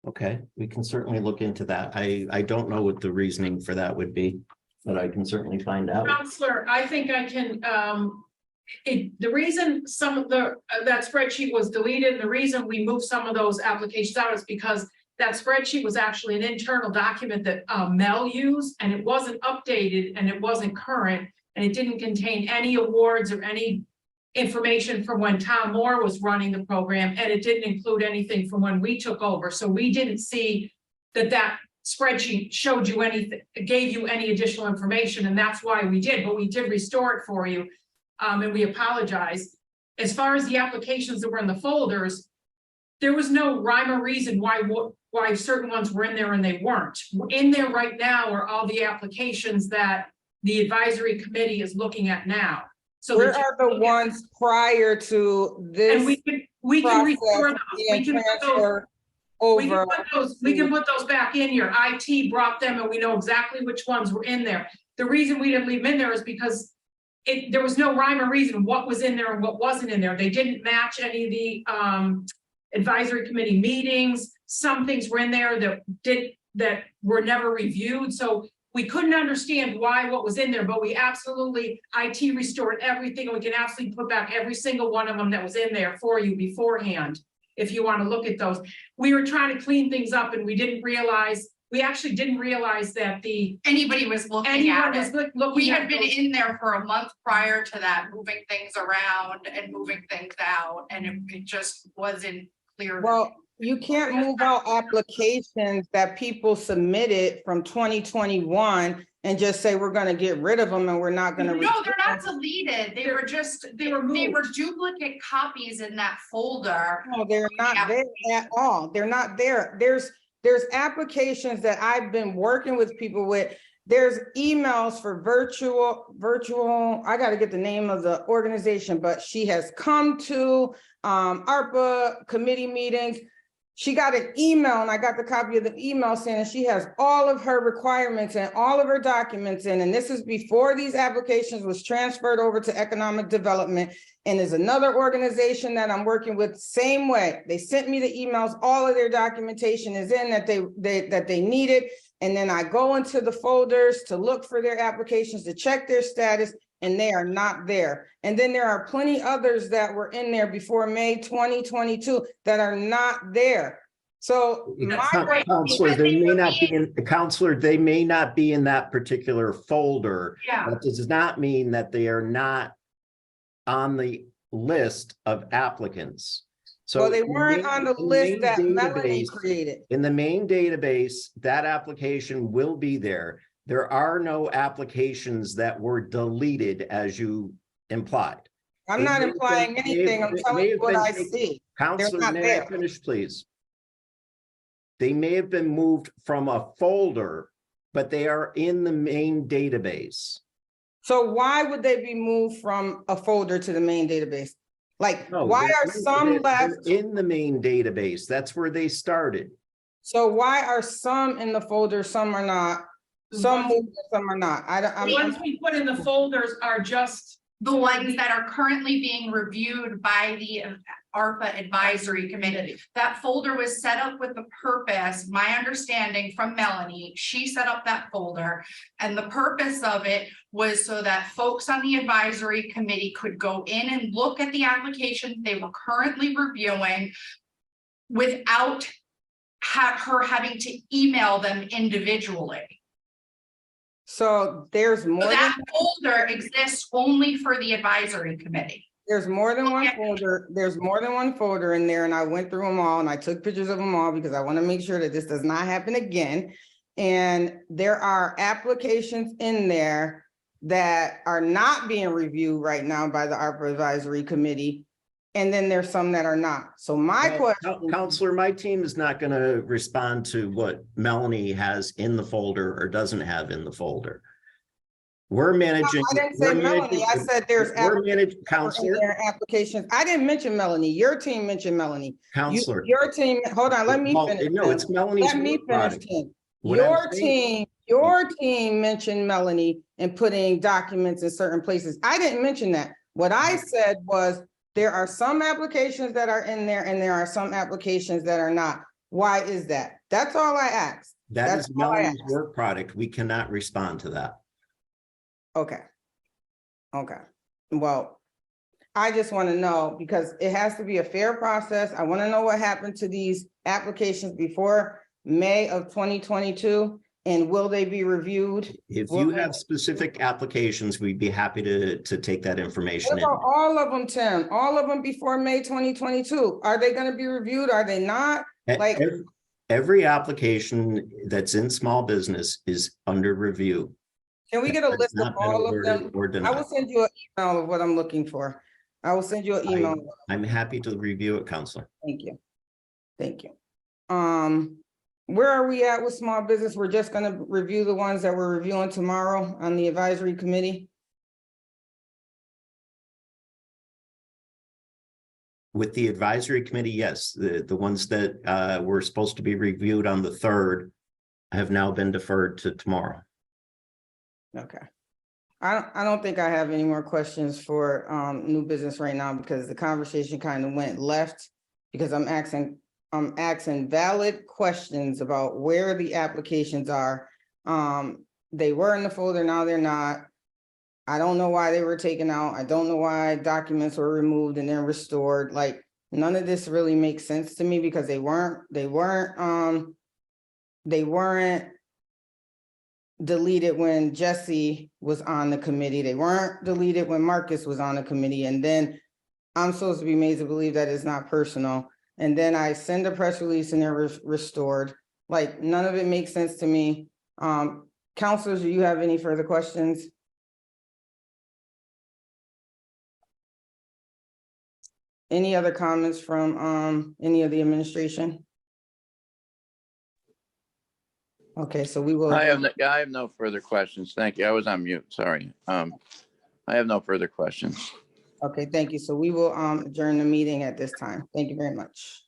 Okay, we can certainly look into that. I don't know what the reasoning for that would be, but I can certainly find out. Counselor, I think I can, the reason some of that spreadsheet was deleted, the reason we moved some of those applications out is because that spreadsheet was actually an internal document that Mel used, and it wasn't updated and it wasn't current, and it didn't contain any awards or any information from when Tom Moore was running the program, and it didn't include anything from when we took over. So we didn't see that spreadsheet showed you anything, gave you any additional information, and that's why we did, but we did restore it for you. And we apologize. As far as the applications that were in the folders, there was no rhyme or reason why certain ones were in there and they weren't. In there right now are all the applications that the advisory committee is looking at now. So where are the ones prior to this? And we can restore those. We can put those, we can put those back in here. IT brought them and we know exactly which ones were in there. The reason we didn't leave them in there is because there was no rhyme or reason what was in there and what wasn't in there. They didn't match any of the advisory committee meetings. Some things were in there that were never reviewed. So we couldn't understand why what was in there, but we absolutely, IT restored everything. And we can absolutely put back every single one of them that was in there for you beforehand, if you want to look at those. We were trying to clean things up and we actually didn't realize that anybody was looking at it. We had been those. in there for a month prior to that, moving things around and moving things out, and it just wasn't clear. Well, you can't move out applications that people submitted from 2021 and just say, we're gonna get rid of them and we're not gonna. No, they're not deleted. They were duplicate copies in that folder. No, they're not there at all. They're not there. There's applications that I've been working with people with. There's emails for virtual, I gotta get the name of the organization, but she has come to ARPA committee meetings. She got an email and I got the copy of the email saying she has all of her requirements and all of her documents in, and this is before these applications was transferred over to economic development. And there's another organization that I'm working with, same way. They sent me the emails, all of their documentation is in that they needed. And then I go into the folders to look for their applications, to check their status, and they are not there. And then there are plenty others that were in there before May 2022 that are not there. So Counselor, they may not be in the counselor, they may not be in that particular folder. Yeah. That does not mean that they are not on the list of applicants. So well, they weren't on the list that Melanie created. In the main database, that application will be there. There are no applications that were deleted as you implied. I'm not implying anything. I'm telling you what I see. Counselor, not may I there. finish, please? They may have been moved from a folder, but they are in the main database. So why would they be moved from a folder to the main database? Like, No, why they're are some left? in the main database? That's where they started. So why are some in the folder, some are not? Some moved, and some are not. The ones we put in the folders are just, The ones that are currently being reviewed by the ARPA Advisory Committee. That folder was set up with the purpose, my understanding from Melanie, she set up that folder. And the purpose of it was so that folks on the advisory committee could go in and look at the applications they were currently reviewing without her having to email them individually. So there's more So than, that folder exists only for the advisory committee. there's more than one Okay. folder. There's more than one folder in there, and I went through them all and I took pictures of them all because I want to make sure that this does not happen again. And there are applications in there that are not being reviewed right now by the ARPA Advisory Committee. And then there's some that are not. So my question. Counselor, my team is not going to respond to what Melanie has in the folder or doesn't have in the folder. We're managing. I didn't say Melanie. I said there's We're managing, Counselor. applications. I didn't mention Melanie. Your team mentioned Melanie. Counselor. Your team, hold on, let me Well, finish. no, it's Melanie's Let me work finish, product. Tim. What I'm Your team mentioned Melanie and putting documents in certain places. I didn't mention that. What I said was there are some applications that are in there and there are some applications that are not. Why is that? That's all I asked. That That's is all I Melanie's asked. work product. We cannot respond to that. Okay. Okay. Well, I just want to know because it has to be a fair process. I want to know what happened to these applications before May of 2022 and will they be reviewed? If you have specific applications, we'd be happy to take that information What in. about all of them, Tim? All of them before May 2022? Are they going to be reviewed? Are they not? Like Every application that's in small business is under review. Can we get a That's list of not been all of awarded them? or I denied. will send you an email of what I'm looking for. I will send you an email. I'm happy to review it, Counselor. Thank you. Thank you. Where are we at with small business? We're just gonna review the ones that we're reviewing tomorrow on the advisory committee. With the advisory committee, yes, the ones that were supposed to be reviewed on the 3rd have now been deferred to tomorrow. Okay. I don't think I have any more questions for new business right now because the conversation kind of went left because I'm asking valid questions about where the applications are. They were in the folder, now they're not. I don't know why they were taken out. I don't know why documents were removed and then restored. Like none of this really makes sense to me because they weren't deleted when Jesse was on the committee. They weren't deleted when Marcus was on the committee. And then I'm supposed to be made to believe that it's not personal. And then I send a press release and they're restored. Like none of it makes sense to me. Counselors, do you have any further questions? Any other comments from any of the administration? Okay, so we will. I have no further questions. Thank you. I was on mute. Sorry. I have no further questions. Okay, thank you. So we will adjourn the meeting at this time. Thank you very much.